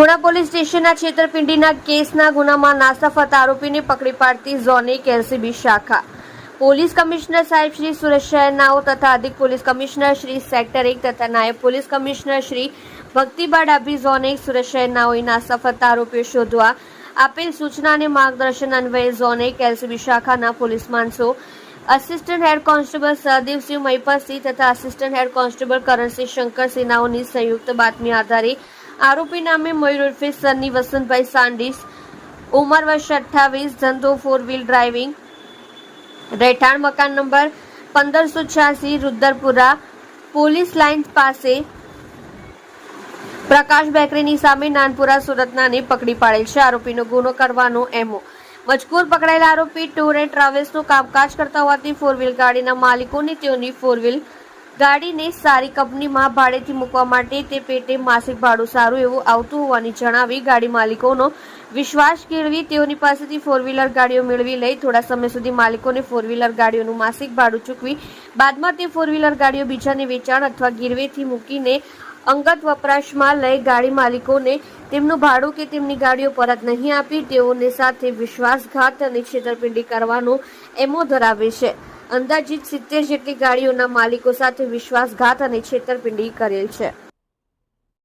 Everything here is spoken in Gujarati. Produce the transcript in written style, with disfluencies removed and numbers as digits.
પુણા પોલીસ સ્ટેશનના છેતરપિંડીના કેસના ગુનામાં નાસ્તા ફરતા આરોપીને પકડી પાડતી ઝોન 1 એલસીબી શાખા. પોલીસ કમિશનર સાહેબ શ્રી સુરત શહેરનાઓ તથા અધિક પોલીસ કમિશનર શ્રી સેક્ટર 1 તથા નાયબ police commissioner Shri Bhaktiba Dabhi zone 1 Surat શહેરનાઓએ નાસ્તા ફરતા આરોપીઓ શોધવા આપેલ સૂચના અને માર્ગદર્શન અન્વયે ઝોન 1 એલસીબી શાખાના પોલીસ માણસો assistant head constable Sahdevsinh Mahipatsinh તથા assistant head constable Karansinh Shankarsinh નાઓની સંયુક્ત બાતમી આધારે આરોપી નામે મયુર ઉર્ફે સન્ની વસંતભાઈ સાંડીસ, ઉંમર વર્ષ 28, ધંધો 4 વ્હીલ ડ્રાઇવિંગ, રહેઠાણ મકાન નંબર 1586 રુદ્રપુરા પોલીસ લાઇન પાસે પ્રકાશ બેકરીની સામે નાનપુરા સુરતનાને પકડી પાડેલ છે. આરોપીનો ગુનો કરવાનો એમો. મજકૂર પકડાયેલા આરોપી ટૂર એન્ડ ટ્રાવેલ્સનું કામકાજ કરતા હોવાથી 4 વ્હીલ ગાડીના માલિકોને તેઓની 4 વ્હીલ ગાડીને સારી કંપનીમાં ભાડેથી મૂકવા માટે તે પેટે માસિક ભાડું સારું એવું આવતું હોવાની જણાવી ગાડી માલિકોનો વિશ્વાસ કેળવી તેઓની પાસેથી 4 વ્હીલર ગાડીઓ મેળવી લઈ થોડા સમય સુધી માલિકોને 4 વ્હીલર ગાડીઓનું માસિક ભાડું ચૂકવી બાદમાં તે 4 વ્હીલર ગાડીઓ બીજાને વેચાણ અથવા ગીરવેથી મૂકીને અંગત વપરાશમાં લઈ ગાડી માલિકોને તેમનું ભાડું કે તેમની ગાડીઓ પરત નહીં આપી તેઓને સાથે વિશ્વાસઘાત અને છેતરપિંડી કરવાનો એમો ધરાવે છે. અંદાજિત 70 જેટલી ગાડીઓના માલિકો સાથે વિશ્વાસઘાત અને છેતરપિંડી કરેલ છે.